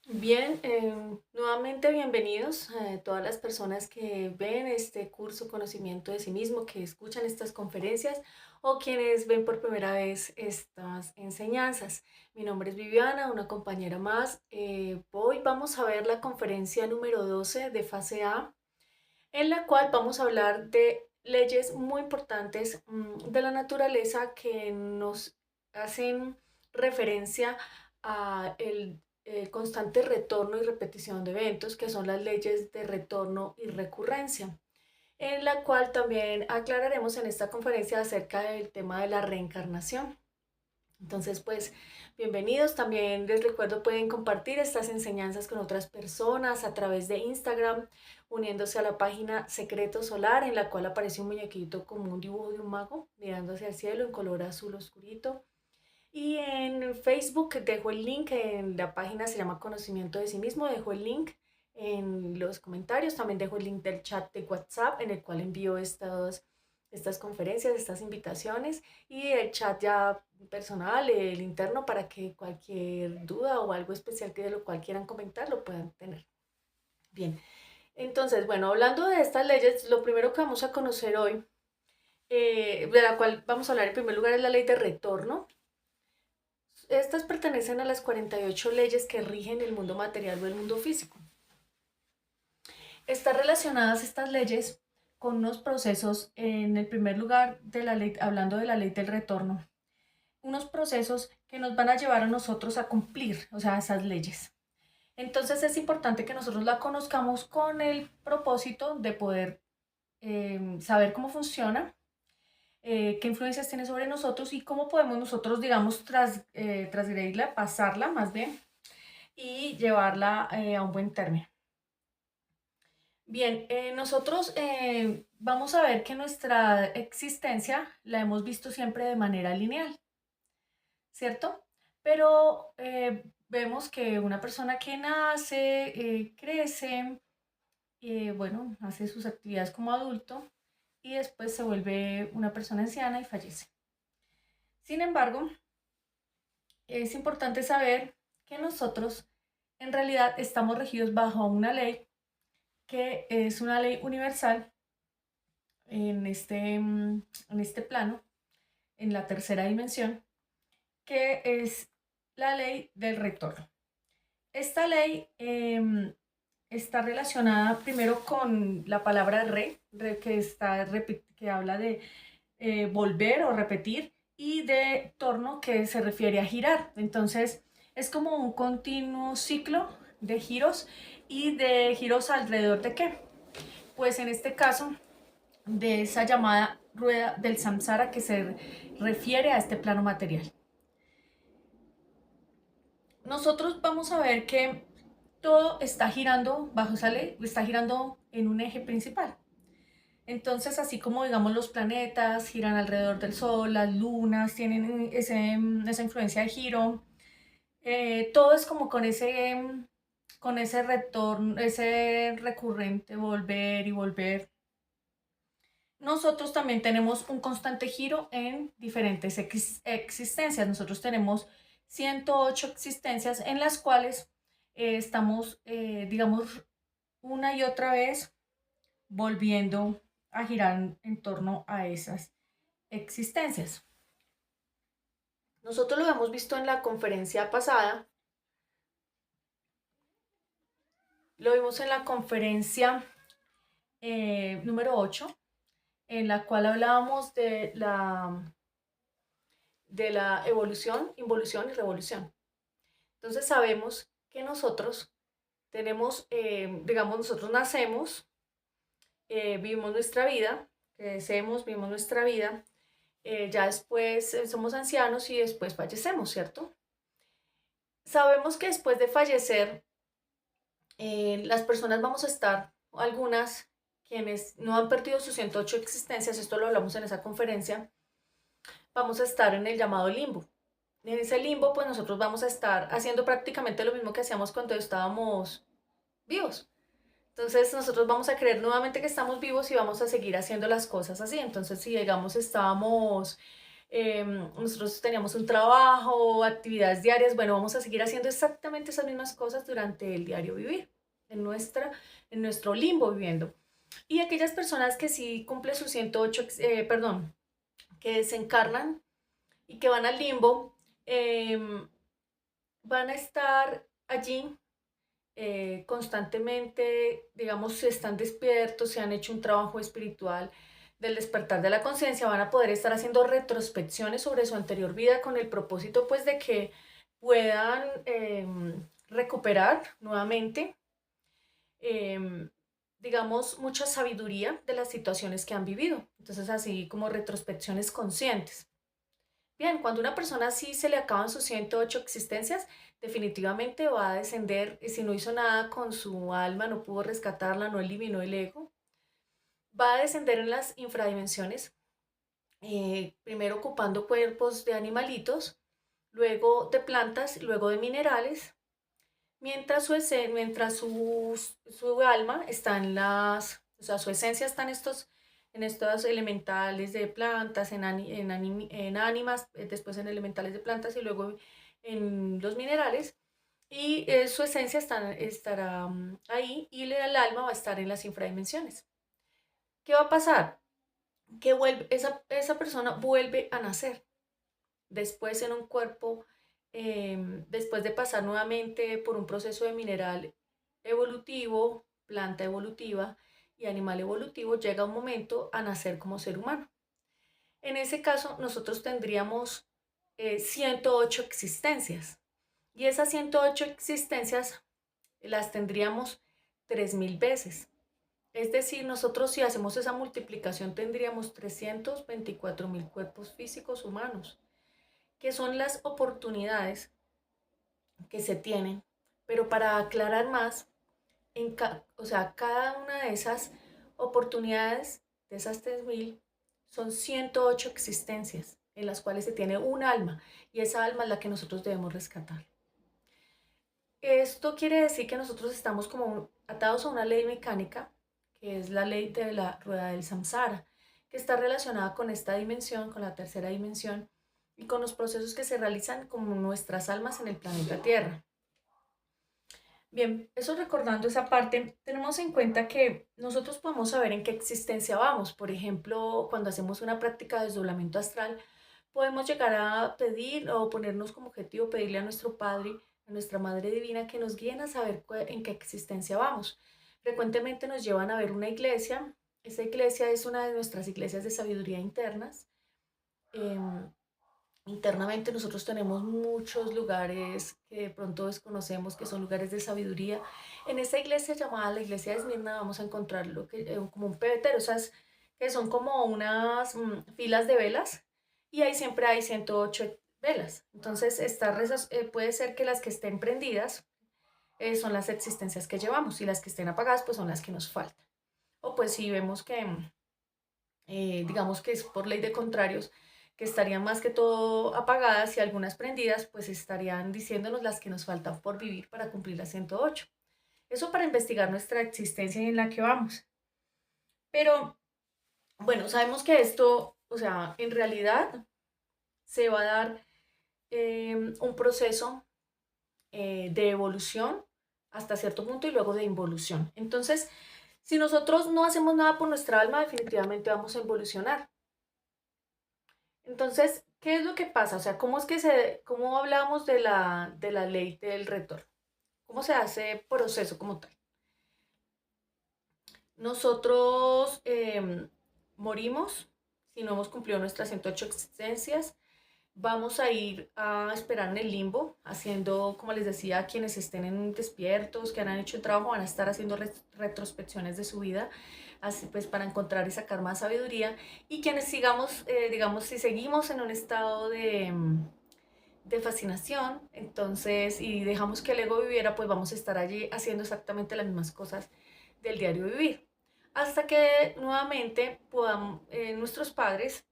Bien, nuevamente bienvenidos a todas las personas que ven este curso Conocimiento de sí mismo, que escuchan estas conferencias o quienes ven por primera vez estas enseñanzas. Mi nombre es Viviana, una compañera más. Hoy vamos a ver la conferencia número 12 de fase A, en la cual vamos a hablar de leyes muy importantes de la naturaleza que nos hacen referencia a el constante retorno y repetición de eventos, que son las leyes de retorno y recurrencia, en la cual también aclararemos en esta conferencia acerca del tema de la reencarnación. Entonces, pues, bienvenidos. También les recuerdo, pueden compartir estas enseñanzas con otras personas a través de Instagram, uniéndose a la página Secreto Solar, en la cual aparece un muñequito como un dibujo de un mago, mirando hacia el cielo en color azul oscurito. Y en Facebook dejo el link, en la página se llama Conocimiento de sí mismo, dejo el link en los comentarios, también dejo el link del chat de WhatsApp en el cual envío estas conferencias, estas invitaciones y el chat ya personal, el interno, para que cualquier duda o algo especial que de lo cual quieran comentar lo puedan tener. Bien, entonces, bueno, hablando de estas leyes, lo primero que vamos a conocer hoy, de la cual vamos a hablar en primer lugar, es la ley de retorno. Estas pertenecen a las 48 leyes que rigen el mundo material o el mundo físico. Están relacionadas estas leyes con unos procesos, en el primer lugar, de la ley, hablando de la ley del retorno, unos procesos que nos van a llevar a nosotros a cumplir, o sea, esas leyes. Entonces es importante que nosotros la conozcamos con el propósito de poder saber cómo funciona, qué influencias tiene sobre nosotros y cómo podemos nosotros, digamos, transgredirla, pasarla más bien, y llevarla a un buen término. Bien, nosotros vamos a ver que nuestra existencia la hemos visto siempre de manera lineal, ¿cierto? Pero vemos que una persona que nace, crece, bueno, hace sus actividades como adulto y después se vuelve una persona anciana y fallece. Sin embargo, es importante saber que nosotros en realidad estamos regidos bajo una ley que es una ley universal en este plano, en la tercera dimensión, que es la ley del retorno. Esta ley está relacionada primero con la palabra que habla de volver o repetir, y de torno, que se refiere a girar. Entonces, es como un continuo ciclo de giros, y de giros alrededor de qué. Pues en este caso, de esa llamada rueda del samsara, que se refiere a este plano material. Nosotros vamos a ver que todo está girando bajo esa ley, está girando en un eje principal. Entonces, así como digamos los planetas giran alrededor del Sol, las lunas tienen esa influencia de giro, todo es como con ese retorno, ese recurrente volver y volver. Nosotros también tenemos un constante giro en diferentes existencias. Nosotros tenemos 108 existencias en las cuales estamos, digamos, una y otra vez volviendo a girar en torno a esas existencias. Nosotros lo hemos visto en la conferencia pasada, lo vimos en la conferencia número 8, en la cual hablábamos de la evolución, involución y revolución. Entonces sabemos que nosotros tenemos, digamos, nosotros nacemos, vivimos nuestra vida, crecemos, vivimos nuestra vida, ya después somos ancianos y después fallecemos, ¿cierto? Sabemos que después de fallecer, las personas vamos a estar, algunas quienes no han perdido sus 108 existencias, esto lo hablamos en esa conferencia, vamos a estar en el llamado limbo. En ese limbo, pues nosotros vamos a estar haciendo prácticamente lo mismo que hacíamos cuando estábamos vivos. Entonces nosotros vamos a creer nuevamente que estamos vivos y vamos a seguir haciendo las cosas así. Entonces, si digamos estábamos nosotros teníamos un trabajo, actividades diarias, bueno, vamos a seguir haciendo exactamente esas mismas cosas durante el diario vivir, en, nuestra, en nuestro limbo viviendo. Y aquellas personas que sí cumplen sus 108, perdón, que desencarnan y que van al limbo, em, van a estar allí constantemente, digamos, si están despiertos, si han hecho un trabajo espiritual del despertar de la conciencia, van a poder estar haciendo retrospecciones sobre su anterior vida con el propósito pues de que puedan recuperar nuevamente, em, digamos, mucha sabiduría de las situaciones que han vivido. Entonces, así como retrospecciones conscientes. Bien, cuando una persona sí se le acaban sus 108 existencias, definitivamente va a descender, y si no hizo nada con su alma, no pudo rescatarla, no eliminó el ego, va a descender en las infradimensiones, primero ocupando cuerpos de animalitos, luego de plantas, luego de minerales, mientras su alma está en o sea, su esencia está en estos elementales de plantas, en ánimas, después en elementales de plantas y luego en los minerales. Y su esencia estará ahí y el alma va a estar en las infradimensiones. ¿Qué va a pasar? Que esa persona vuelve a nacer después en un cuerpo, después de pasar nuevamente por un proceso de mineral evolutivo, planta evolutiva y animal evolutivo, llega un momento a nacer como ser humano. En ese caso, nosotros tendríamos 108 existencias y esas 108 existencias las tendríamos 3000 veces. Es decir, nosotros si hacemos esa multiplicación tendríamos 324.000 cuerpos físicos humanos, que son las oportunidades que se tienen. Pero para aclarar más, o sea, cada una de esas oportunidades, de esas 3000, son 108 existencias en las cuales se tiene un alma y esa alma es la que nosotros debemos rescatar. Esto quiere decir que nosotros estamos como atados a una ley mecánica, que es la ley de la rueda del samsara, que está relacionada con esta dimensión, con la tercera dimensión, y con los procesos que se realizan como nuestras almas en el planeta Tierra. Bien, eso recordando esa parte, tenemos en cuenta que nosotros podemos saber en qué existencia vamos. Por ejemplo, cuando hacemos una práctica de desdoblamiento astral, podemos llegar a pedir o ponernos como objetivo pedirle a nuestro Padre, a nuestra Madre Divina, que nos guíen a saber en qué existencia vamos. Frecuentemente nos llevan a ver una iglesia. Esa iglesia es una de nuestras iglesias de sabiduría internas. Em, Internamente nosotros tenemos muchos lugares que de pronto desconocemos, que son lugares de sabiduría. En esta iglesia llamada la iglesia de Esmirna vamos a encontrar lo que, como un pebetero, o sea, que son como unas filas de velas y ahí siempre hay 108 velas. Entonces, puede ser que las que estén prendidas son las existencias que llevamos y las que estén apagadas pues son las que nos faltan. O pues si vemos que digamos que es por ley de contrarios, que estarían más que todo apagadas y algunas prendidas, pues estarían diciéndonos las que nos faltan por vivir para cumplir las 108. Eso para investigar nuestra existencia y en la que vamos. Pero bueno, sabemos que esto, o sea, en realidad se va a dar un proceso de evolución hasta cierto punto y luego de involución. Entonces, si nosotros no hacemos nada por nuestra alma, definitivamente vamos a evolucionar. Entonces, ¿qué es lo que pasa? O sea, cómo hablamos de la ley del retorno? ¿Cómo se hace proceso como tal? Nosotros morimos si no hemos cumplido nuestras 108 existencias. Vamos a ir a esperar en el limbo, haciendo, como les decía, quienes estén despiertos, que han hecho el trabajo, van a estar haciendo retrospecciones de su vida, así pues para encontrar y sacar más sabiduría. Y quienes sigamos, digamos, si seguimos en un estado de fascinación, entonces, y dejamos que el ego viviera, pues vamos a estar allí haciendo exactamente las mismas cosas del diario vivir. Hasta que nuevamente puedan nuestros padres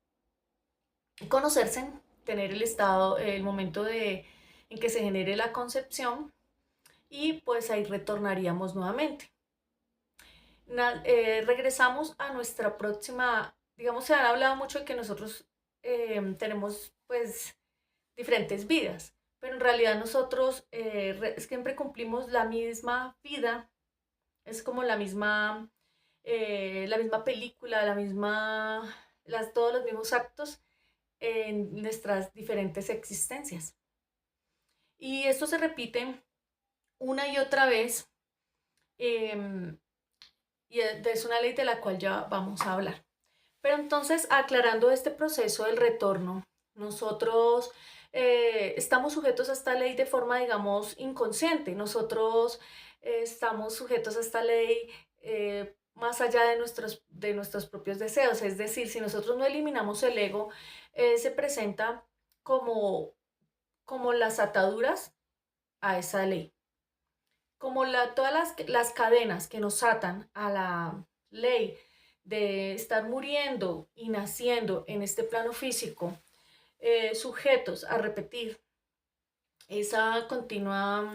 conocerse, tener el estado, el momento en que se genere la concepción y pues ahí retornaríamos nuevamente. Regresamos a nuestra próxima, digamos, se ha hablado mucho de que nosotros tenemos pues diferentes vidas, pero en realidad nosotros siempre cumplimos la misma vida, es como la misma película, todos los mismos actos en nuestras diferentes existencias. Y esto se repite una y otra vez, em, y es una ley de la cual ya vamos a hablar. Pero entonces, aclarando este proceso del retorno, nosotros estamos sujetos a esta ley de forma, digamos, inconsciente. Nosotros estamos sujetos a esta ley más allá de nuestros propios deseos. Es decir, si nosotros no eliminamos el ego, se presenta como, como las ataduras a esa ley, como todas las cadenas que nos atan a la ley de estar muriendo y naciendo en este plano físico, sujetos a repetir esa continua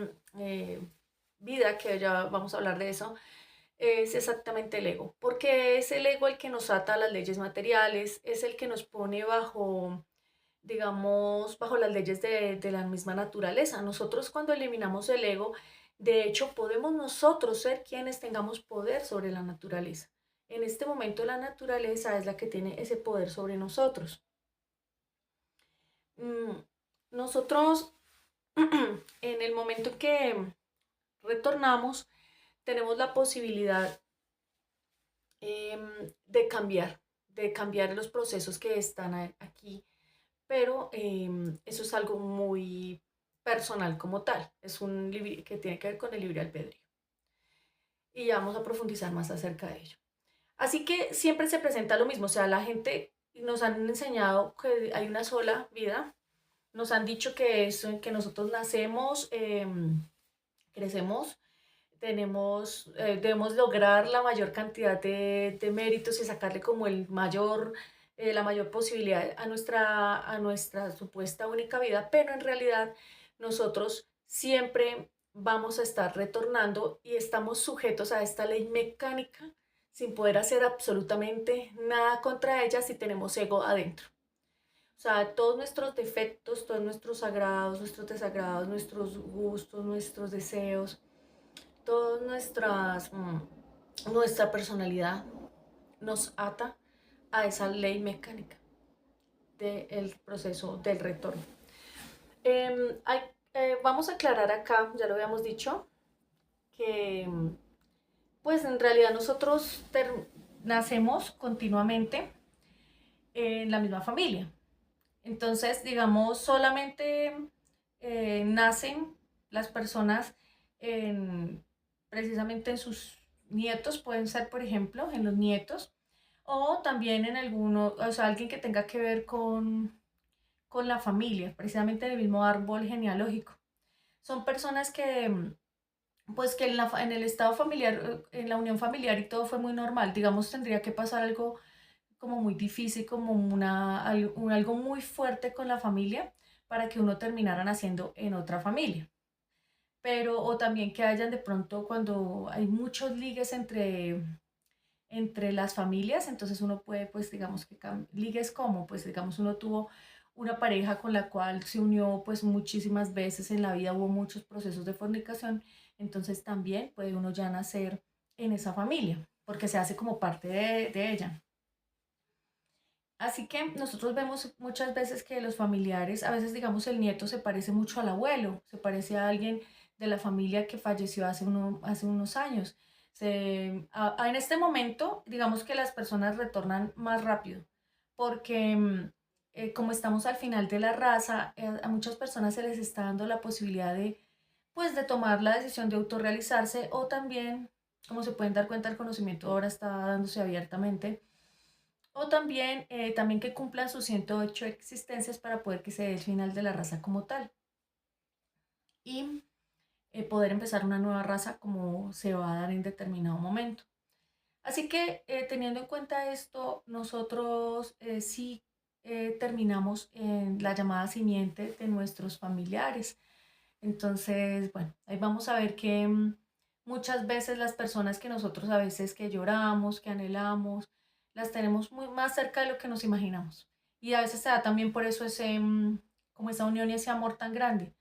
vida, que ya vamos a hablar de eso, es exactamente el ego, porque es el ego el que nos ata a las leyes materiales, es el que nos pone bajo, digamos, bajo las leyes de la misma naturaleza. Nosotros cuando eliminamos el ego, de hecho, podemos nosotros ser quienes tengamos poder sobre la naturaleza. En este momento la naturaleza es la que tiene ese poder sobre nosotros. Mm, Nosotros, en el momento en que retornamos, tenemos la posibilidad de cambiar los procesos que están aquí, pero eso es algo muy personal como tal, que tiene que ver con el libre albedrío. Y ya vamos a profundizar más acerca de ello. Así que siempre se presenta lo mismo, o sea, la gente nos han enseñado que hay una sola vida, nos han dicho que nosotros nacemos, crecemos, debemos lograr la mayor cantidad de méritos y sacarle como la mayor posibilidad a nuestra supuesta única vida, pero en realidad nosotros siempre vamos a estar retornando y estamos sujetos a esta ley mecánica sin poder hacer absolutamente nada contra ella si tenemos ego adentro. O sea, todos nuestros defectos, todos nuestros agrados, nuestros desagrados, nuestros gustos, nuestros deseos, toda nuestra personalidad nos ata a esa ley mecánica del proceso del retorno. Vamos a aclarar acá, ya lo habíamos dicho, que pues en realidad nosotros nacemos continuamente en la misma familia. Entonces, digamos, solamente nacen las personas en, precisamente en sus nietos, pueden ser, por ejemplo, en los nietos, o también en alguno, o sea, alguien que tenga que ver con la familia, precisamente en el mismo árbol genealógico. Son personas que, pues que en el estado familiar, en la unión familiar y todo fue muy normal. Digamos, tendría que pasar algo como muy difícil, como algo muy fuerte con la familia para que uno terminara naciendo en otra familia. Pero, o también que hayan de pronto cuando hay muchos ligues entre las familias, entonces uno puede, pues digamos que ligues como, pues digamos uno tuvo una pareja con la cual se unió pues muchísimas veces en la vida, hubo muchos procesos de fornicación, entonces también puede uno ya nacer en esa familia, porque se hace como parte de ella. Así que nosotros vemos muchas veces que los familiares, a veces digamos el nieto se parece mucho al abuelo, se parece a alguien de la familia que falleció hace unos años. En este momento, digamos que las personas retornan más rápido, porque como estamos al final de la raza, a muchas personas se les está dando la posibilidad pues, de tomar la decisión de autorrealizarse o también, como se pueden dar cuenta, el conocimiento ahora está dándose abiertamente o también que cumplan sus 108 existencias para poder que se dé el final de la raza como tal y poder empezar una nueva raza como se va a dar en determinado momento. Así que teniendo en cuenta esto, nosotros sí terminamos en la llamada simiente de nuestros familiares. Entonces, bueno, ahí vamos a ver que muchas veces las personas que nosotros a veces que lloramos, que anhelamos, las tenemos muy más cerca de lo que nos imaginamos. y a veces se da también por eso ese, como esa unión y ese amor tan grande.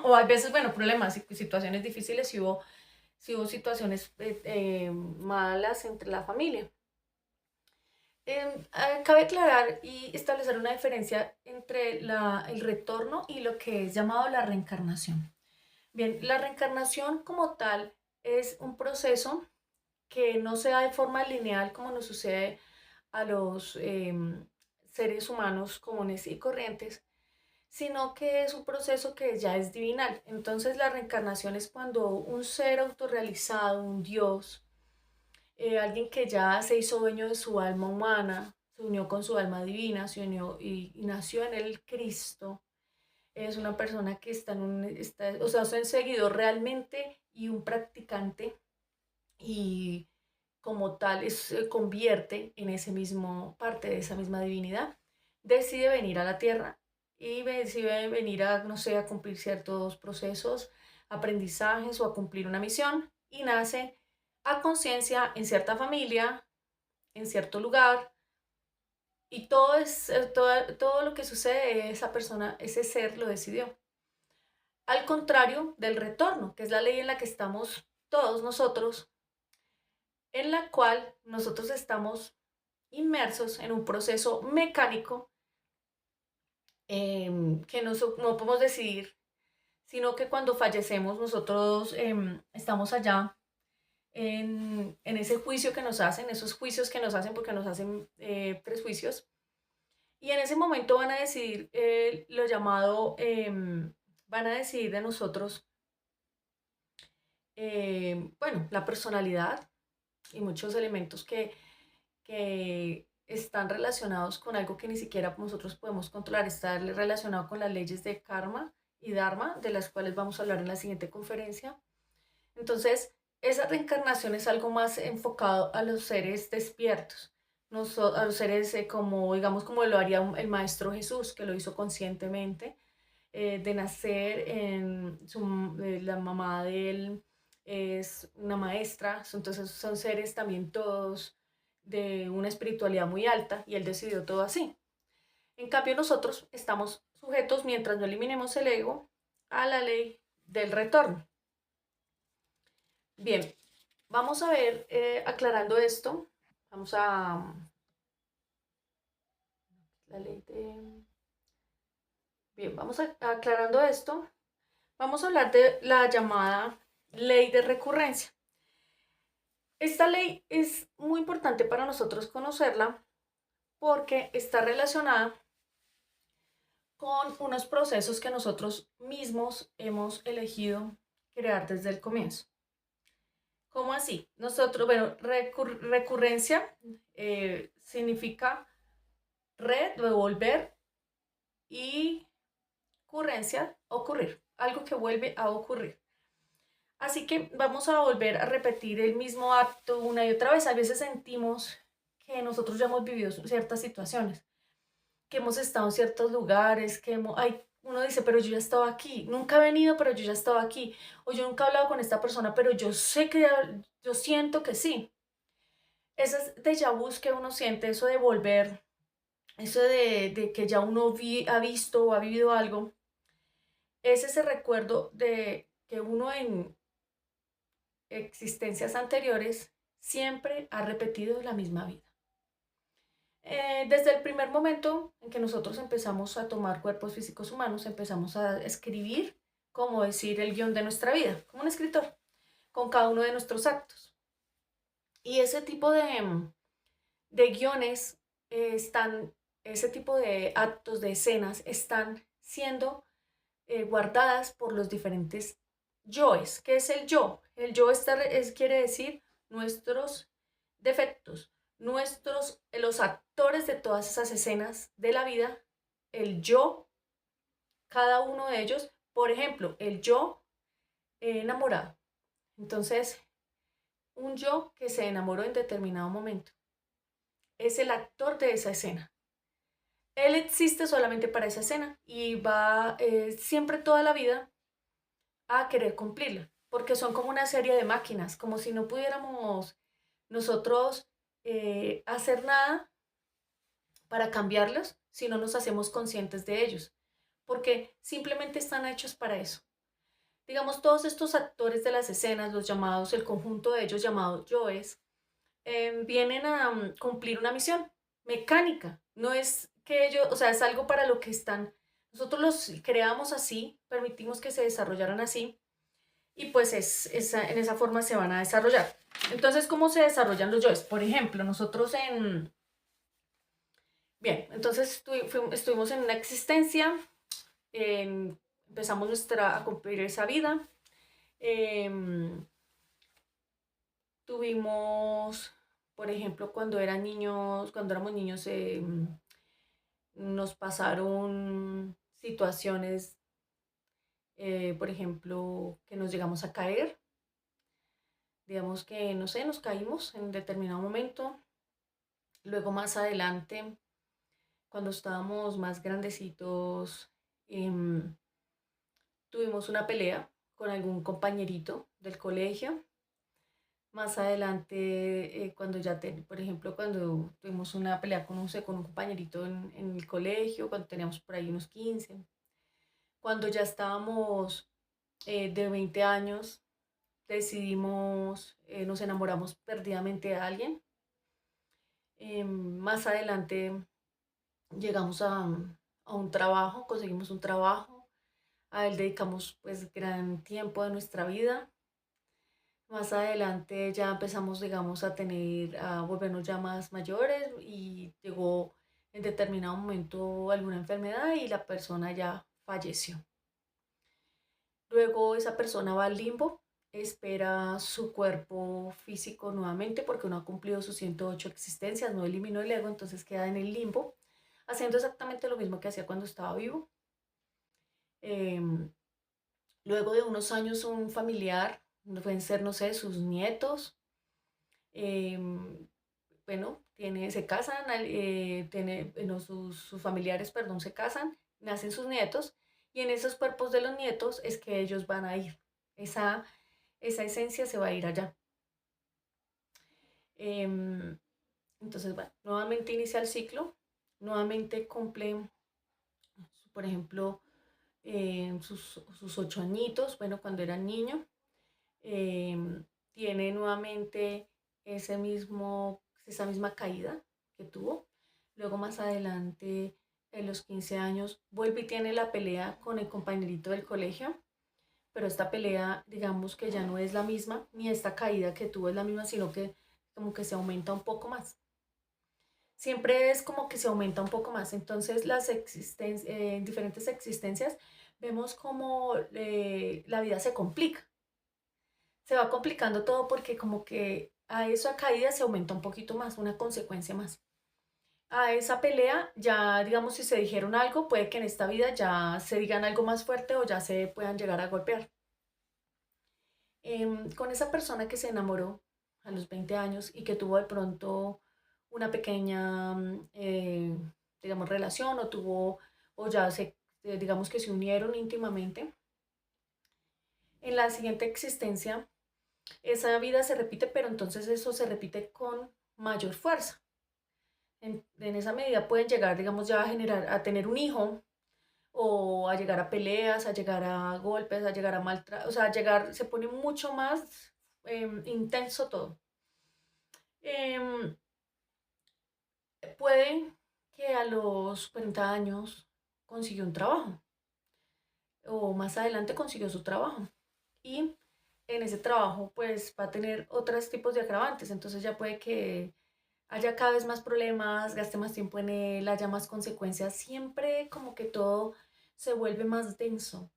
O hay veces, bueno, problemas, situaciones difíciles, si hubo situaciones malas entre la familia. Cabe aclarar y establecer una diferencia entre el retorno y lo que es llamado la reencarnación. Bien, la reencarnación como tal es un proceso que no se da de forma lineal como nos sucede a los seres humanos comunes y corrientes, sino que es un proceso que ya es divinal. Entonces la reencarnación es cuando un ser autorrealizado, un Dios, alguien que ya se hizo dueño de su alma humana, se unió con su alma divina, se unió y nació en el Cristo. Es una persona que está o sea, es un seguidor realmente y un practicante y como tal se convierte en ese mismo parte de esa misma divinidad. Decide venir a la tierra y decide venir a, no sé, a cumplir ciertos procesos, aprendizajes o a cumplir una misión y nace a conciencia en cierta familia, en cierto lugar, y todo lo que sucede, esa persona, ese ser lo decidió. Al contrario del retorno, que es la ley en la que estamos todos nosotros, en la cual nosotros estamos inmersos en un proceso mecánico que no podemos decidir, sino que cuando fallecemos nosotros estamos allá en ese juicio que nos hacen, esos juicios que nos hacen, porque nos hacen tres juicios, y en ese momento van a decidir lo llamado, van a decidir de nosotros, bueno, la personalidad y muchos elementos que están relacionados con algo que ni siquiera nosotros podemos controlar, está relacionado con las leyes de karma y dharma, de las cuales vamos a hablar en la siguiente conferencia. Entonces, esa reencarnación es algo más enfocado a los seres despiertos, a los seres como, digamos, como lo haría el Maestro Jesús, que lo hizo conscientemente, de nacer la mamá de él es una maestra, entonces son seres también todos de una espiritualidad muy alta y él decidió todo así. En cambio nosotros estamos sujetos, mientras no eliminemos el ego, a la ley del retorno. Bien, vamos a ver, aclarando esto, vamos a la ley de... Bien, aclarando esto, vamos a hablar de la llamada ley de recurrencia. Esta ley es muy importante para nosotros conocerla porque está relacionada con unos procesos que nosotros mismos hemos elegido crear desde el comienzo. ¿Cómo así? Nosotros, bueno, recurrencia significa devolver y ocurrencia, ocurrir, algo que vuelve a ocurrir. Así que vamos a volver a repetir el mismo acto una y otra vez. A veces sentimos que nosotros ya hemos vivido ciertas situaciones, que hemos estado en ciertos lugares, uno dice, pero yo ya estaba aquí, nunca he venido, pero yo ya estaba aquí, o yo nunca he hablado con esta persona, pero yo sé que, yo siento que sí. Esos déjà vus que uno siente, eso de volver, eso de que ya uno ha visto o ha vivido algo, es ese recuerdo de que uno en existencias anteriores siempre ha repetido la misma vida. Desde el primer momento en que nosotros empezamos a tomar cuerpos físicos humanos, empezamos a escribir, como decir, el guión de nuestra vida, como un escritor, con cada uno de nuestros actos. Y ese tipo de guiones ese tipo de actos, de escenas, están siendo guardadas por los diferentes yoes. ¿Qué es el yo? El yo quiere decir nuestros defectos, los actores de todas esas escenas de la vida, el yo, cada uno de ellos, por ejemplo, el yo enamorado. Entonces, un yo que se enamoró en determinado momento es el actor de esa escena. Él existe solamente para esa escena y va siempre toda la vida a querer cumplirla, porque son como una serie de máquinas, como si no pudiéramos nosotros hacer nada para cambiarlos si no nos hacemos conscientes de ellos, porque simplemente están hechos para eso. Digamos, todos estos actores de las escenas, los llamados, el conjunto de ellos llamados yoes, vienen a cumplir una misión mecánica. No es que ellos, o sea, es algo para lo que están. Nosotros los creamos así, permitimos que se desarrollaran así y pues en esa forma se van a desarrollar. Entonces, ¿cómo se desarrollan los yoes? Por ejemplo, nosotros en... Bien, entonces estuvimos en una existencia, empezamos a cumplir esa vida, em, tuvimos, por ejemplo, cuando éramos niños, nos pasaron situaciones, por ejemplo, que nos llegamos a caer, digamos que, no sé, nos caímos en determinado momento. Luego más adelante, cuando estábamos más grandecitos, em, tuvimos una pelea con algún compañerito del colegio. Más adelante, por ejemplo, cuando tuvimos una pelea con, no sé, con un compañerito en el colegio, cuando teníamos por ahí unos 15, cuando ya estábamos de 20 años, nos enamoramos perdidamente de alguien. Más adelante llegamos a un trabajo, conseguimos un trabajo, a él dedicamos pues gran tiempo de nuestra vida. Más adelante ya empezamos, digamos, a volvernos ya más mayores y llegó en determinado momento alguna enfermedad y la persona ya falleció. Luego esa persona va al limbo, espera su cuerpo físico nuevamente porque no ha cumplido sus 108 existencias, no eliminó el ego, entonces queda en el limbo, haciendo exactamente lo mismo que hacía cuando estaba vivo. Em, Luego de unos años un familiar, pueden ser, no sé, sus nietos, em, bueno, se casan, bueno, sus familiares, perdón, se casan, nacen sus nietos y en esos cuerpos de los nietos es que ellos van a ir. Esa, esa esencia se va a ir allá. Em, entonces, bueno, nuevamente inicia el ciclo, nuevamente cumple, por ejemplo, sus 8 añitos, bueno, cuando era niño, tiene nuevamente esa misma caída que tuvo. Luego más adelante, en los 15 años, vuelve y tiene la pelea con el compañerito del colegio, pero esta pelea, digamos que ya no es la misma, ni esta caída que tuvo es la misma, sino que como que se aumenta un poco más. Siempre es como que se aumenta un poco más. Entonces, en diferentes existencias, vemos como la vida se complica, se va complicando todo porque como que a esa caída se aumenta un poquito más, una consecuencia más. A esa pelea, ya digamos, si se dijeron algo, puede que en esta vida ya se digan algo más fuerte o ya se puedan llegar a golpear. Con esa persona que se enamoró a los 20 años y que tuvo de pronto una pequeña, digamos, relación o digamos que se unieron íntimamente, en la siguiente existencia esa vida se repite, pero entonces eso se repite con mayor fuerza. En esa medida pueden llegar, digamos, ya a tener un hijo o a llegar a peleas, a llegar a golpes, a llegar a maltrato, o sea, se pone mucho más intenso todo. Em, Puede que a los 40 años consiguió un trabajo o más adelante consiguió su trabajo y en ese trabajo pues va a tener otros tipos de agravantes, entonces ya puede que haya cada vez más problemas, gaste más tiempo en él, haya más consecuencias, siempre como que todo se vuelve más denso.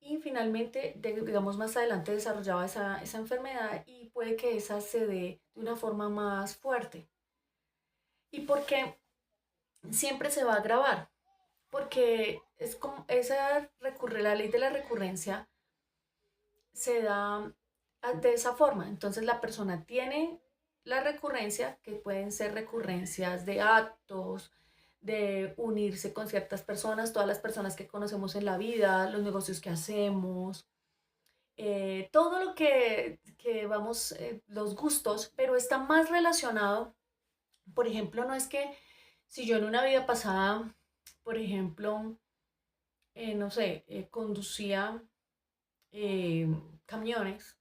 Y finalmente, digamos, más adelante desarrollaba esa enfermedad y puede que esa se dé de una forma más fuerte. ¿Y por qué siempre se va a agravar? Porque es como la ley de la recurrencia se da de esa forma. Entonces la persona tiene la recurrencia, que pueden ser recurrencias de actos, de unirse con ciertas personas, todas las personas que conocemos en la vida, los negocios que hacemos, todo lo que los gustos, pero está más relacionado, por ejemplo, no es que Si yo en una vida pasada, por ejemplo, no sé, conducía eh, camiones,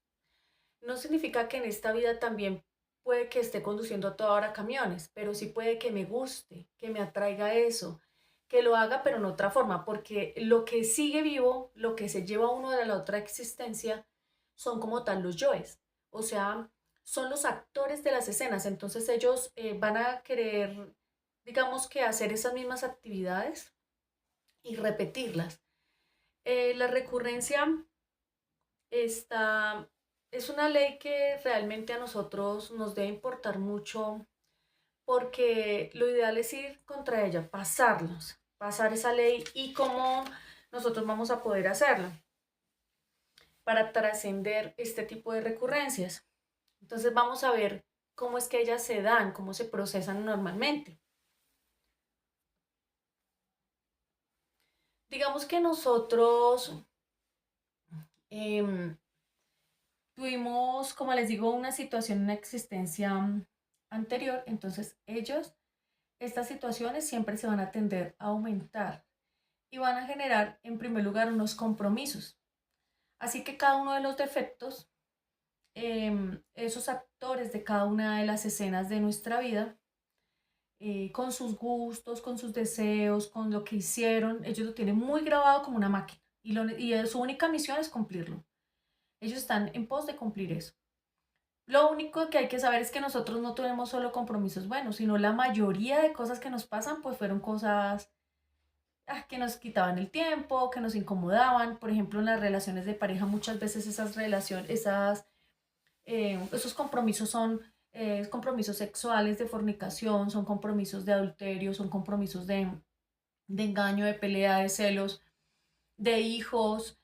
no significa que en esta vida también puede que esté conduciendo a toda hora camiones, pero sí puede que me guste, que me atraiga eso, que lo haga pero en otra forma, porque lo que sigue vivo, lo que se lleva a uno de la otra existencia, son como tal los yoes, o sea, son los actores de las escenas, entonces ellos van a querer, digamos que hacer esas mismas actividades y repetirlas. La recurrencia está, es una ley que realmente a nosotros nos debe importar mucho porque lo ideal es ir contra ella, pasar esa ley y cómo nosotros vamos a poder hacerlo para trascender este tipo de recurrencias. Entonces vamos a ver cómo es que ellas se dan, cómo se procesan normalmente. Digamos que nosotros em, tuvimos, como les digo, una situación, una existencia anterior, entonces ellos, estas situaciones siempre se van a tender a aumentar y van a generar, en primer lugar, unos compromisos. Así que cada uno de los defectos, esos actores de cada una de las escenas de nuestra vida, con sus gustos, con sus deseos, con lo que hicieron, ellos lo tienen muy grabado como una máquina y su única misión es cumplirlo. Ellos están en pos de cumplir eso. Lo único que hay que saber es que nosotros no tenemos solo compromisos buenos, sino la mayoría de cosas que nos pasan, pues fueron cosas que nos quitaban el tiempo, que nos incomodaban. Por ejemplo, en las relaciones de pareja, muchas veces esas relaciones, esos compromisos son compromisos sexuales de fornicación, son compromisos de adulterio, son compromisos de engaño, de pelea, de celos, de hijos,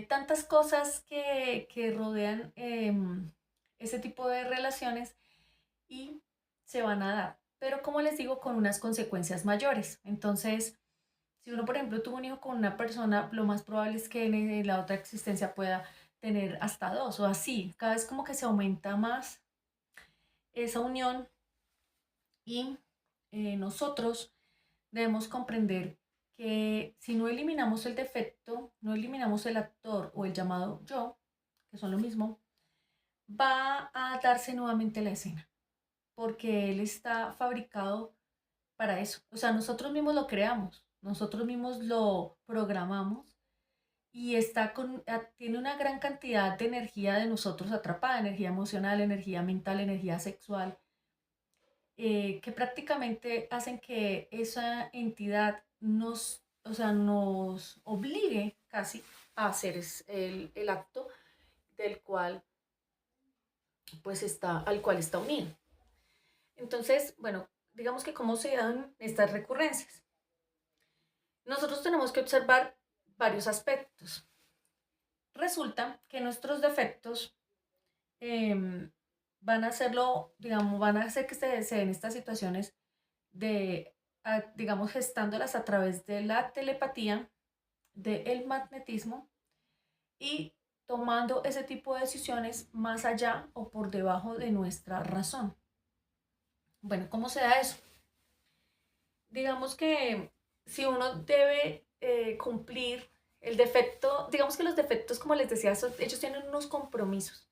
tantas cosas que rodean ese tipo de relaciones y se van a dar. Pero como les digo, con unas consecuencias mayores. Entonces, si uno, por ejemplo, tuvo un hijo con una persona, lo más probable es que en la otra existencia pueda tener hasta dos o así. Cada vez como que se aumenta más esa unión y nosotros debemos comprender que si no eliminamos el defecto, no eliminamos el actor o el llamado yo, que son lo mismo, va a darse nuevamente la escena, porque él está fabricado para eso. O sea, nosotros mismos lo creamos, nosotros mismos lo programamos y tiene una gran cantidad de energía de nosotros atrapada, energía emocional, energía mental, energía sexual, que prácticamente hacen que esa entidad o sea, nos obligue casi a hacer el acto del cual, pues al cual está unido. Entonces, bueno, digamos que cómo se dan estas recurrencias. Nosotros tenemos que observar varios aspectos. Resulta que nuestros defectos em, van a hacerlo, digamos, van a hacer que se den estas situaciones digamos, gestándolas a través de la telepatía, del magnetismo y tomando ese tipo de decisiones más allá o por debajo de nuestra razón. Bueno, ¿cómo se da eso? Digamos que si uno debe cumplir el defecto, digamos que los defectos, como les decía, ellos tienen unos compromisos.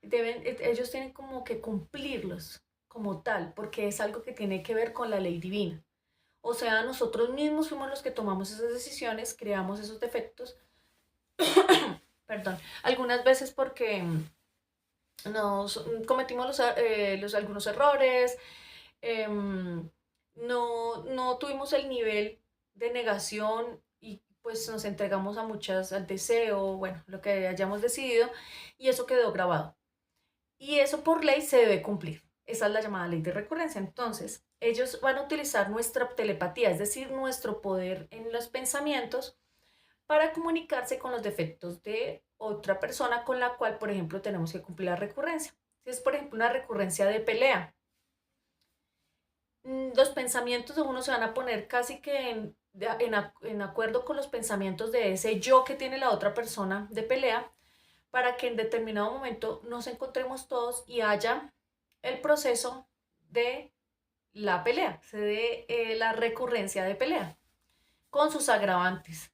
Ellos tienen como que cumplirlos como tal, porque es algo que tiene que ver con la ley divina. O sea, nosotros mismos fuimos los que tomamos esas decisiones, creamos esos defectos, perdón, algunas veces porque nos cometimos algunos errores, no tuvimos el nivel de negación y pues nos entregamos al deseo, bueno, lo que hayamos decidido y eso quedó grabado. Y eso por ley se debe cumplir. Esa es la llamada ley de recurrencia. Entonces, ellos van a utilizar nuestra telepatía, es decir, nuestro poder en los pensamientos para comunicarse con los defectos de otra persona con la cual, por ejemplo, tenemos que cumplir la recurrencia. Si es, por ejemplo, una recurrencia de pelea, los pensamientos de uno se van a poner casi que en acuerdo con los pensamientos de ese yo que tiene la otra persona de pelea, para que en determinado momento nos encontremos todos y haya el proceso de la pelea, se dé la recurrencia de pelea, con sus agravantes,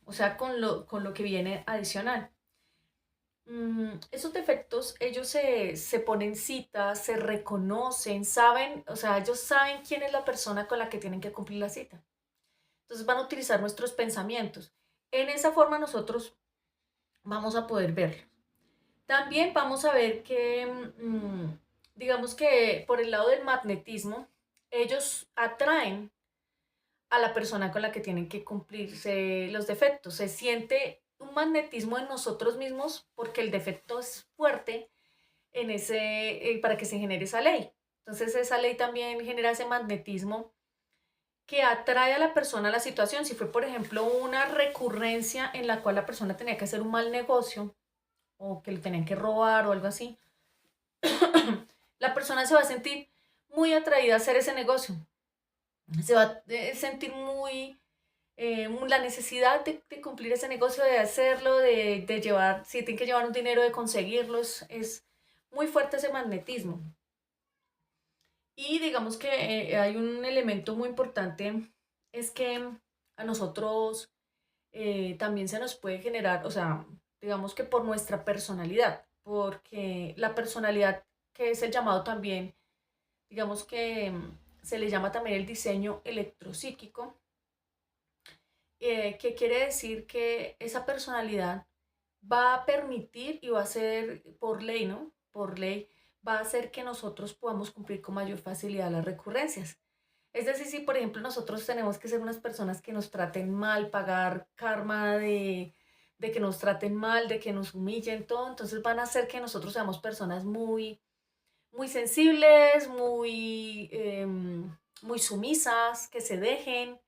o sea, con lo que viene adicional. Esos defectos, ellos se ponen citas, se reconocen, saben, o sea, ellos saben quién es la persona con la que tienen que cumplir la cita. Entonces van a utilizar nuestros pensamientos. En esa forma nosotros vamos a poder verlo. También vamos a ver que, digamos que por el lado del magnetismo, ellos atraen a la persona con la que tienen que cumplirse los defectos. Se siente un magnetismo en nosotros mismos porque el defecto es fuerte en para que se genere esa ley. Entonces esa ley también genera ese magnetismo que atrae a la persona a la situación. Si fue, por ejemplo, una recurrencia en la cual la persona tenía que hacer un mal negocio o que le tenían que robar o algo así, la persona se va a sentir muy atraída a hacer ese negocio. Se va a sentir la necesidad de cumplir ese negocio, de hacerlo, de llevar, si tienen que llevar un dinero, de conseguirlo, es muy fuerte ese magnetismo. Y digamos que hay un elemento muy importante, es que a nosotros también se nos puede generar, o sea, digamos que por nuestra personalidad, porque la personalidad, que es el llamado también, digamos que se le llama también el diseño electropsíquico, que quiere decir que esa personalidad va a permitir y va a ser por ley, ¿no? Por ley, va a hacer que nosotros podamos cumplir con mayor facilidad las recurrencias. Es decir, si por ejemplo nosotros tenemos que ser unas personas que nos traten mal, pagar karma de que nos traten mal, de que nos humillen, todo, entonces van a hacer que nosotros seamos personas muy sensibles, muy sumisas, que se dejen.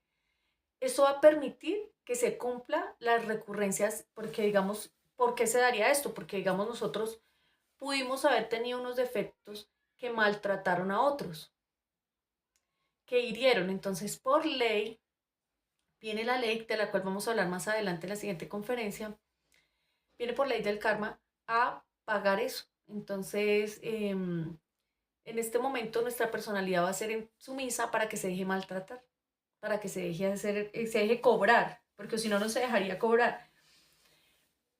Eso va a permitir que se cumpla las recurrencias, porque digamos, ¿por qué se daría esto? Porque digamos nosotros pudimos haber tenido unos defectos que maltrataron a otros, que hirieron. Entonces, por ley, viene la ley de la cual vamos a hablar más adelante en la siguiente conferencia, viene por ley del karma a pagar eso. Entonces, en este momento nuestra personalidad va a ser sumisa para que se deje maltratar, para que se deje hacer, se deje cobrar, porque si no, no se dejaría cobrar.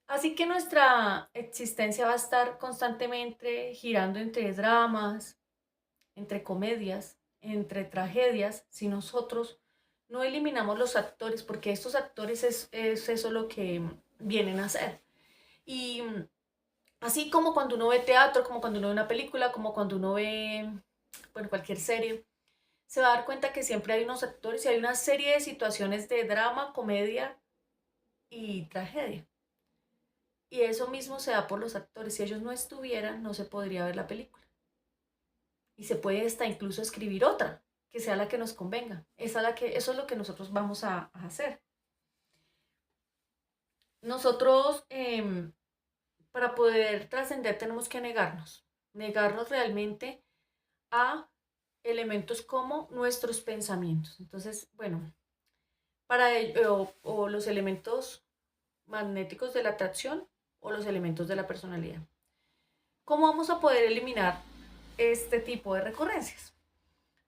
Así que nuestra existencia va a estar constantemente girando entre dramas, entre comedias, entre tragedias, si nosotros no eliminamos los actores, porque estos actores es eso lo que vienen a hacer. Y así como cuando uno ve teatro, como cuando uno ve una película, como cuando uno ve, bueno, cualquier serie, se va a dar cuenta que siempre hay unos actores y hay una serie de situaciones de drama, comedia y tragedia. Y eso mismo se da por los actores. Si ellos no estuvieran, no se podría ver la película. Y se puede hasta incluso escribir otra, que sea la que nos convenga. Eso es lo que nosotros vamos a hacer. Nosotros, para poder trascender, tenemos que negarnos. Negarnos realmente a elementos como nuestros pensamientos. Entonces, bueno, para ello, o los elementos magnéticos de la atracción o los elementos de la personalidad. ¿Cómo vamos a poder eliminar este tipo de recurrencias?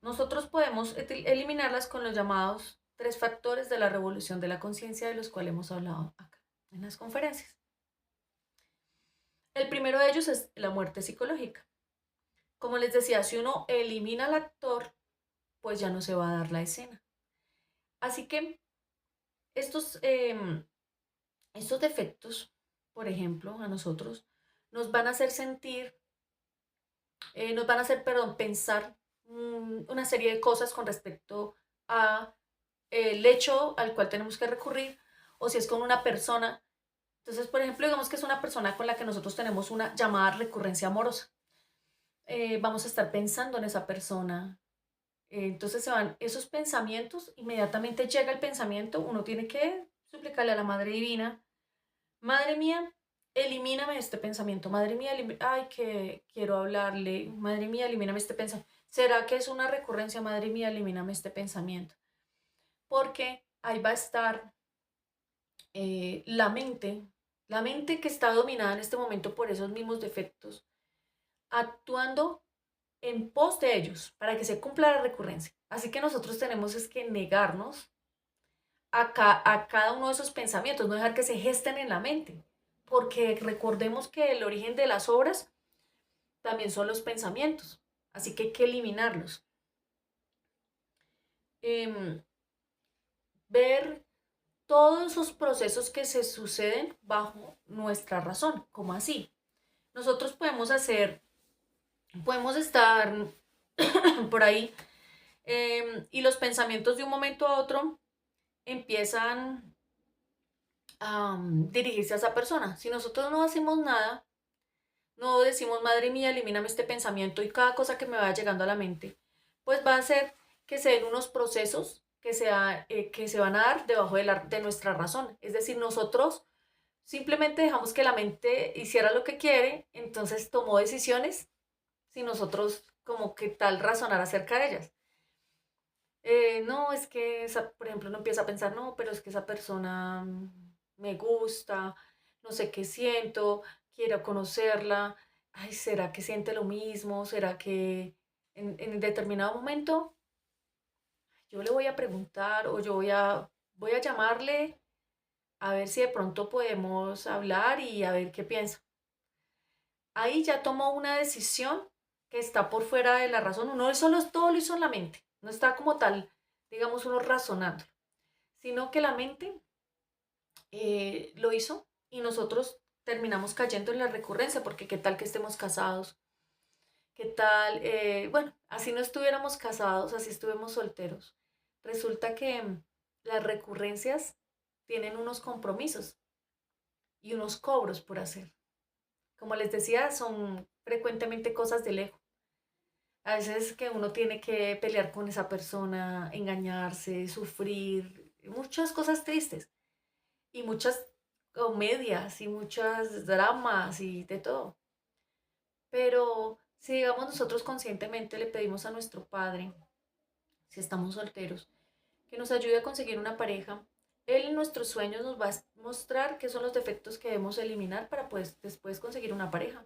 Nosotros podemos eliminarlas con los llamados tres factores de la revolución de la conciencia, de los cuales hemos hablado acá en las conferencias. El primero de ellos es la muerte psicológica. Como les decía, si uno elimina al actor, pues ya no se va a dar la escena. Así que estos, estos defectos, por ejemplo, a nosotros, nos van a hacer sentir, nos van a hacer, perdón, pensar una serie de cosas con respecto a el hecho al cual tenemos que recurrir, o si es con una persona. Entonces, por ejemplo, digamos que es una persona con la que nosotros tenemos una llamada recurrencia amorosa. Vamos a estar pensando en esa persona. Entonces se van esos pensamientos, inmediatamente llega el pensamiento, uno tiene que suplicarle a la Madre Divina, Madre mía, elimíname este pensamiento, Madre mía, ay, que quiero hablarle, Madre mía, elimíname este pensamiento. ¿Será que es una recurrencia? Madre mía, elimíname este pensamiento. Porque ahí va a estar la mente que está dominada en este momento por esos mismos defectos, actuando en pos de ellos, para que se cumpla la recurrencia. Así que nosotros tenemos es que negarnos a cada uno de esos pensamientos, no dejar que se gesten en la mente, porque recordemos que el origen de las obras también son los pensamientos, así que hay que eliminarlos. Em, Ver todos esos procesos que se suceden bajo nuestra razón, como así. Nosotros podemos estar por ahí y los pensamientos de un momento a otro empiezan a dirigirse a esa persona. Si nosotros no hacemos nada, no decimos, madre mía, elimíname este pensamiento y cada cosa que me vaya llegando a la mente, pues va a ser que se den unos procesos que se van a dar debajo de nuestra razón. Es decir, nosotros simplemente dejamos que la mente hiciera lo que quiere, entonces tomó decisiones sin nosotros como que tal razonar acerca de ellas. No, es que, por ejemplo, uno empieza a pensar, no, pero es que esa persona me gusta, no sé qué siento, quiero conocerla, ay, ¿será que siente lo mismo? ¿Será que en determinado momento yo le voy a preguntar o voy a llamarle a ver si de pronto podemos hablar y a ver qué piensa? Ahí ya tomó una decisión que está por fuera de la razón. Uno solo todo lo hizo en la mente, no está como tal, digamos, uno razonando, sino que la mente lo hizo y nosotros terminamos cayendo en la recurrencia, porque qué tal que estemos casados, qué tal, bueno, así no estuviéramos casados, así estuvimos solteros. Resulta que las recurrencias tienen unos compromisos y unos cobros por hacer. Como les decía, son frecuentemente cosas del ego. A veces que uno tiene que pelear con esa persona, engañarse, sufrir, muchas cosas tristes y muchas comedias y muchas dramas y de todo. Pero si digamos nosotros conscientemente le pedimos a nuestro padre, si estamos solteros, que nos ayude a conseguir una pareja, él en nuestros sueños nos va a mostrar qué son los defectos que debemos eliminar para pues después conseguir una pareja.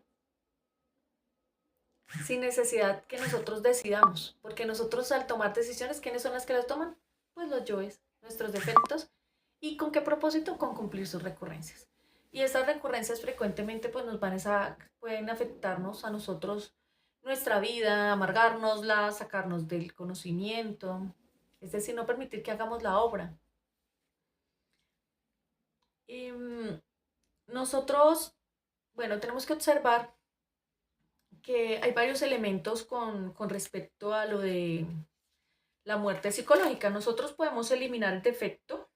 Sin necesidad que nosotros decidamos, porque nosotros al tomar decisiones, ¿quiénes son las que las toman? Pues los yoes, nuestros defectos. ¿Y con qué propósito? Con cumplir sus recurrencias. Y esas recurrencias frecuentemente pues pueden afectarnos a nosotros nuestra vida, amargárnosla, sacarnos del conocimiento, es decir, no permitir que hagamos la obra. Y, nosotros, bueno, tenemos que observar que hay varios elementos con respecto a lo de la muerte psicológica. Nosotros podemos eliminar el defecto,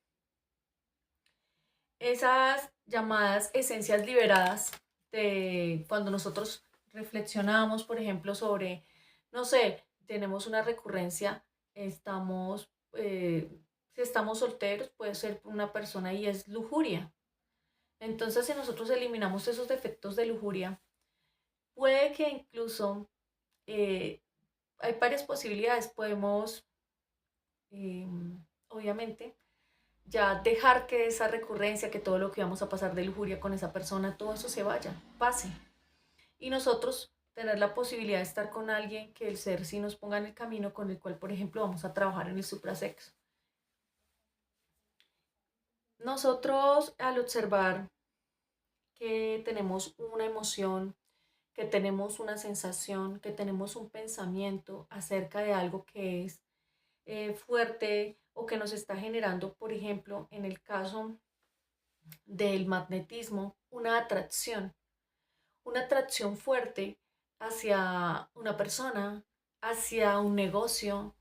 esas llamadas esencias liberadas de cuando nosotros reflexionamos, por ejemplo, sobre, no sé, tenemos una recurrencia, si estamos solteros, puede ser una persona y es lujuria. Entonces, si nosotros eliminamos esos defectos de lujuria, puede que incluso eh, hay varias posibilidades. Podemos, eh, obviamente, ya dejar que esa recurrencia, que todo lo que vamos a pasar de lujuria con esa persona, todo eso se vaya, pase. Y nosotros tener la posibilidad de estar con alguien que el ser sí nos ponga en el camino con el cual, por ejemplo, vamos a trabajar en el suprasexo. Nosotros al observar que tenemos una emoción, que tenemos una sensación, que tenemos un pensamiento acerca de algo que es fuerte o que nos está generando, por ejemplo, en el caso del magnetismo, una atracción fuerte hacia una persona, hacia un negocio,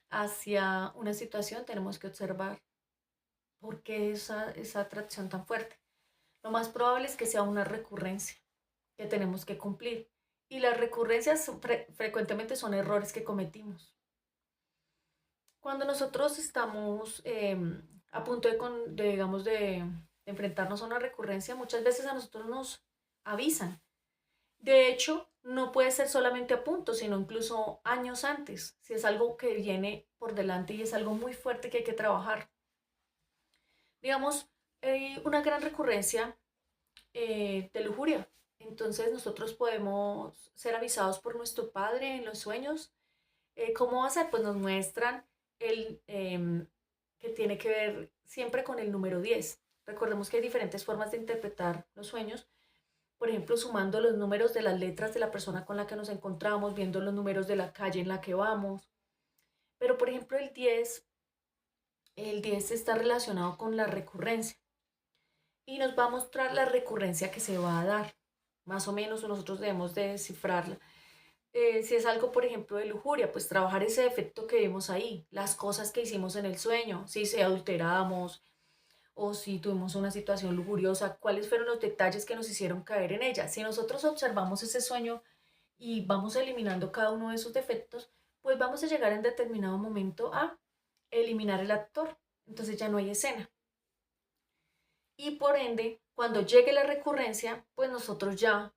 hacia una situación, tenemos que observar por qué esa atracción tan fuerte. Lo más probable es que sea una recurrencia que tenemos que cumplir. Y las recurrencias frecuentemente son errores que cometimos. Cuando nosotros estamos a punto digamos, de enfrentarnos a una recurrencia, muchas veces a nosotros nos avisan. De hecho, no puede ser solamente a punto, sino incluso años antes, si es algo que viene por delante y es algo muy fuerte que hay que trabajar. Digamos, una gran recurrencia de lujuria. Entonces nosotros podemos ser avisados por nuestro Padre en los sueños. ¿Cómo hacer? Pues nos muestran el que tiene que ver siempre con el número 10. Recordemos que hay diferentes formas de interpretar los sueños. Por ejemplo, sumando los números de las letras de la persona con la que nos encontramos, viendo los números de la calle en la que vamos. Pero, por ejemplo, el 10 está relacionado con la recurrencia y nos va a mostrar la recurrencia que se va a dar. Más o menos nosotros debemos de descifrarla. Si es algo, por ejemplo, de lujuria, pues trabajar ese defecto que vimos ahí, las cosas que hicimos en el sueño, si se adulteramos o si tuvimos una situación lujuriosa, cuáles fueron los detalles que nos hicieron caer en ella. Si nosotros observamos ese sueño y vamos eliminando cada uno de esos defectos, pues vamos a llegar en determinado momento a eliminar el actor. Entonces ya no hay escena. Y por ende, cuando llegue la recurrencia, pues nosotros ya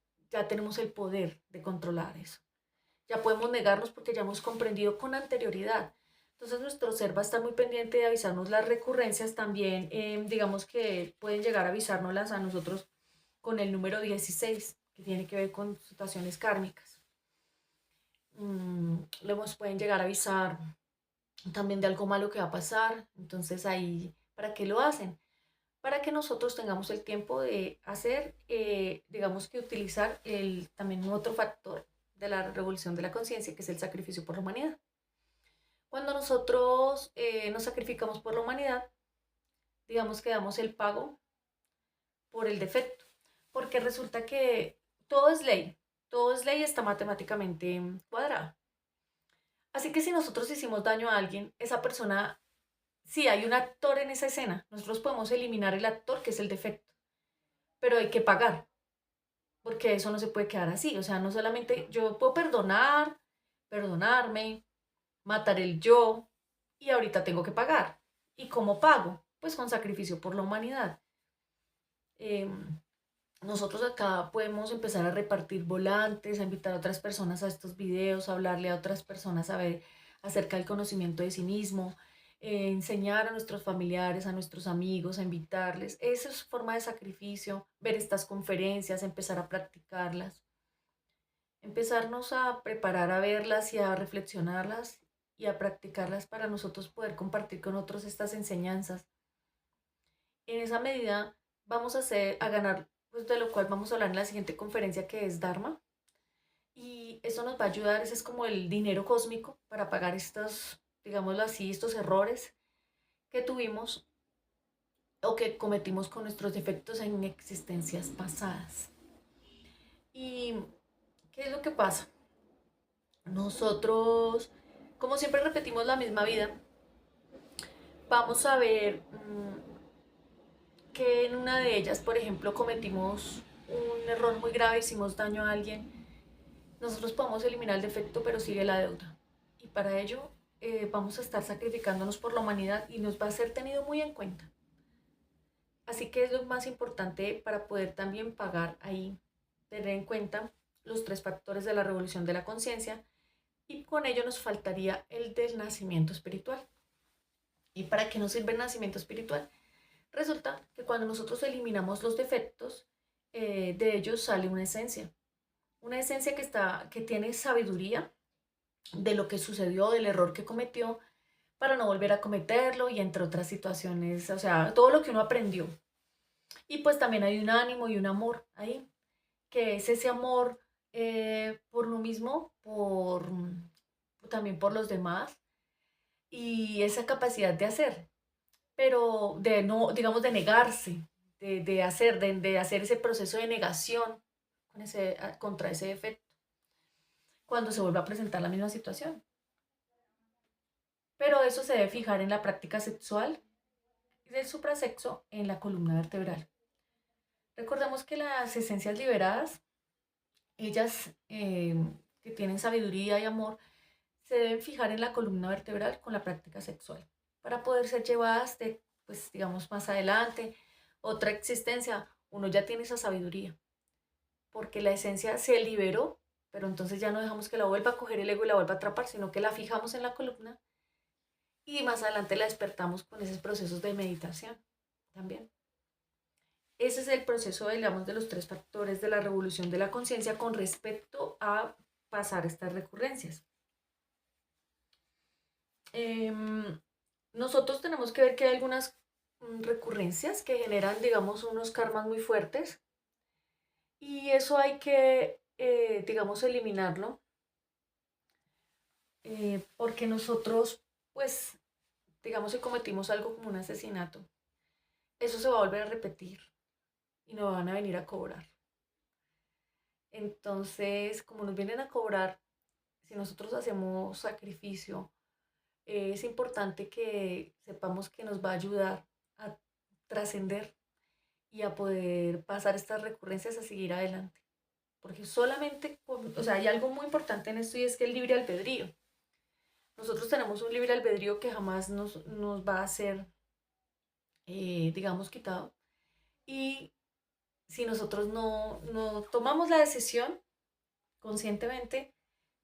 tenemos el poder de controlar eso. Ya podemos negarnos porque ya hemos comprendido con anterioridad. Entonces nuestro ser va a estar muy pendiente de avisarnos las recurrencias también, digamos que pueden llegar a avisárnoslas a nosotros con el número 16 que tiene que ver con situaciones kármicas. Nos pueden llegar a avisar también de algo malo que va a pasar. Entonces ahí, ¿para qué lo hacen? Para que nosotros tengamos el tiempo de hacer, digamos que utilizar también otro factor de la revolución de la conciencia, que es el sacrificio por la humanidad. Cuando nosotros nos sacrificamos por la humanidad, digamos que damos el pago por el defecto, porque resulta que todo es ley, está matemáticamente cuadrado. Así que si nosotros hicimos daño a alguien, esa persona, si hay un actor en esa escena, nosotros podemos eliminar el actor, que es el defecto, pero hay que pagar, porque eso no se puede quedar así. O sea, no solamente yo puedo perdonarme, matar el yo, y ahorita tengo que pagar. ¿Y cómo pago? Pues con sacrificio por la humanidad. Eh, Nosotros acá podemos empezar a repartir volantes, a invitar a otras personas a estos videos, a hablarle a otras personas a ver acerca del conocimiento de sí mismo, enseñar a nuestros familiares, a nuestros amigos, a invitarles. Esa es forma de sacrificio, ver estas conferencias, empezar a practicarlas, empezarnos a preparar a verlas y a reflexionarlas y a practicarlas para nosotros poder compartir con otros estas enseñanzas. En esa medida a ganar, pues de lo cual vamos a hablar en la siguiente conferencia, que es Dharma. Y eso nos va a ayudar, ese es como el dinero cósmico para pagar estos, digámoslo así, estos errores que tuvimos o que cometimos con nuestros defectos en existencias pasadas. ¿Y qué es lo que pasa? Nosotros, como siempre repetimos la misma vida, vamos a ver que en una de ellas, por ejemplo, cometimos un error muy grave, hicimos daño a alguien. Nosotros podemos eliminar el defecto, pero sigue la deuda. Y para ello vamos a estar sacrificándonos por la humanidad y nos va a ser tenido muy en cuenta. Así que es lo más importante para poder también pagar ahí, tener en cuenta los tres factores de la revolución de la conciencia, y con ello nos faltaría el del nacimiento espiritual. ¿Y para qué nos sirve el nacimiento espiritual? Resulta que cuando nosotros eliminamos los defectos, de ellos sale una esencia que tiene sabiduría de lo que sucedió, del error que cometió, para no volver a cometerlo y entre otras situaciones, o sea, todo lo que uno aprendió. Y pues también hay un ánimo y un amor ahí, que es ese amor por uno mismo, también por los demás, y esa capacidad de hacer, pero de no, digamos, de negarse, de hacer ese proceso de negación contra ese defecto, cuando se vuelve a presentar la misma situación. Pero eso se debe fijar en la práctica sexual y del suprasexo en la columna vertebral. Recordemos que las esencias liberadas, ellas que tienen sabiduría y amor, se deben fijar en la columna vertebral con la práctica sexual para poder ser llevadas de, pues digamos, más adelante, otra existencia, uno ya tiene esa sabiduría, porque la esencia se liberó, pero entonces ya no dejamos que la vuelva a coger el ego y la vuelva a atrapar, sino que la fijamos en la columna y más adelante la despertamos con esos procesos de meditación también. Ese es el proceso, digamos, de los tres factores de la revolución de la conciencia con respecto a pasar estas recurrencias. Em, Nosotros tenemos que ver que hay algunas recurrencias que generan, digamos, unos karmas muy fuertes y eso hay que, digamos, eliminarlo porque nosotros, pues, digamos, si cometimos algo como un asesinato, eso se va a volver a repetir y nos van a venir a cobrar. Entonces, como nos vienen a cobrar, si nosotros hacemos sacrificio, es importante que sepamos que nos va a ayudar a trascender y a poder pasar estas recurrencias a seguir adelante. Porque solamente, o sea, hay algo muy importante en esto y es que el libre albedrío. Nosotros tenemos un libre albedrío que jamás nos va a ser, digamos, quitado. Y si nosotros no tomamos la decisión conscientemente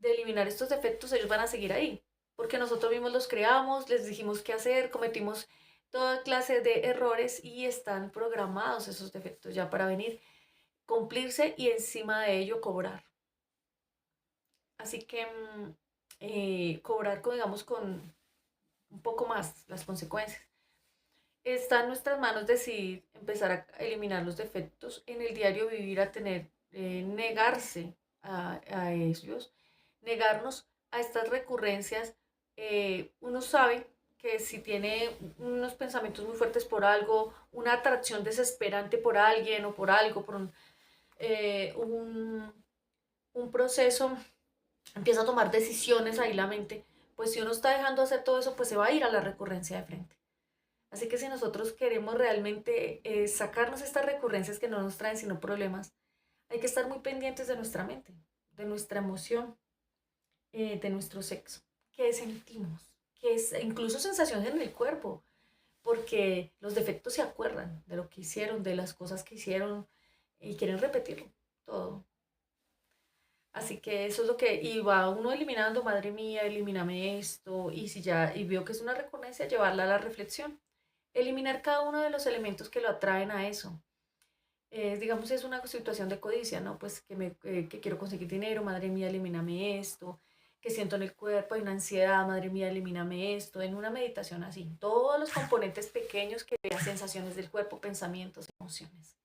de eliminar estos defectos, ellos van a seguir ahí. Porque nosotros mismos los creamos, les dijimos qué hacer, cometimos toda clase de errores y están programados esos defectos ya para venir, cumplirse y encima de ello cobrar. Así que cobrar, digamos, con un poco más las consecuencias. Está en nuestras manos decidir empezar a eliminar los defectos en el diario vivir, a tener, negarse a ellos, negarnos a estas recurrencias. Uno sabe que si tiene unos pensamientos muy fuertes por algo, una atracción desesperante por alguien o por algo, por un proceso, empieza a tomar decisiones ahí la mente, pues si uno está dejando hacer todo eso, pues se va a ir a la recurrencia de frente. Así que si nosotros queremos realmente sacarnos estas recurrencias que no nos traen sino problemas, hay que estar muy pendientes de nuestra mente, de nuestra emoción, de nuestro sexo, qué sentimos, qué es, incluso sensaciones en el cuerpo, porque los defectos se acuerdan de lo que hicieron, de las cosas que hicieron y quieren repetirlo todo. Así que eso es lo que, y va uno eliminando, madre mía, elimíname esto, y si ya, y veo que es una recurrencia, llevarla a la reflexión, eliminar cada uno de los elementos que lo atraen a eso. Digamos, es una situación de codicia, ¿no? Pues que quiero conseguir dinero, madre mía, elimíname esto, que siento en el cuerpo, hay una ansiedad, madre mía, elimíname esto, en una meditación así, todos los componentes pequeños que vean sensaciones del cuerpo, pensamientos, emociones.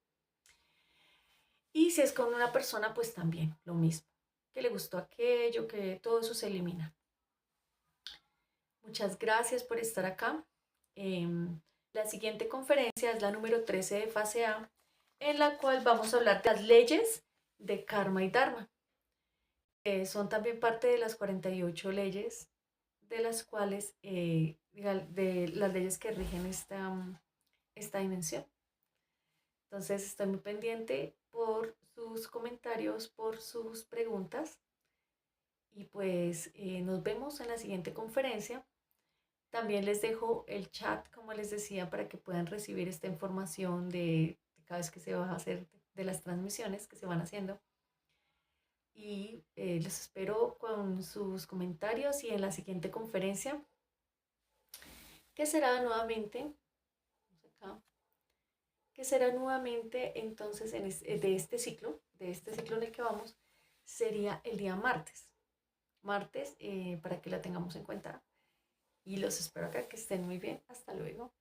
Y si es con una persona, pues también lo mismo, que le gustó aquello, que todo eso se elimina. Muchas gracias por estar acá. La siguiente conferencia es la número 13 de fase A, en la cual vamos a hablar de las leyes de karma y dharma. Son también parte de las 48 leyes, de las cuales, de las leyes que rigen esta dimensión. Entonces estoy muy pendiente por sus comentarios, por sus preguntas y pues nos vemos en la siguiente conferencia. También les dejo el chat, como les decía, para que puedan recibir esta información de cada vez que se va a hacer, de las transmisiones que se van haciendo. Y los espero con sus comentarios y en la siguiente conferencia, que será nuevamente, acá, que será nuevamente entonces de este ciclo en el que vamos, sería el día martes. Martes, para que la tengamos en cuenta. Y los espero acá, que estén muy bien. Hasta luego.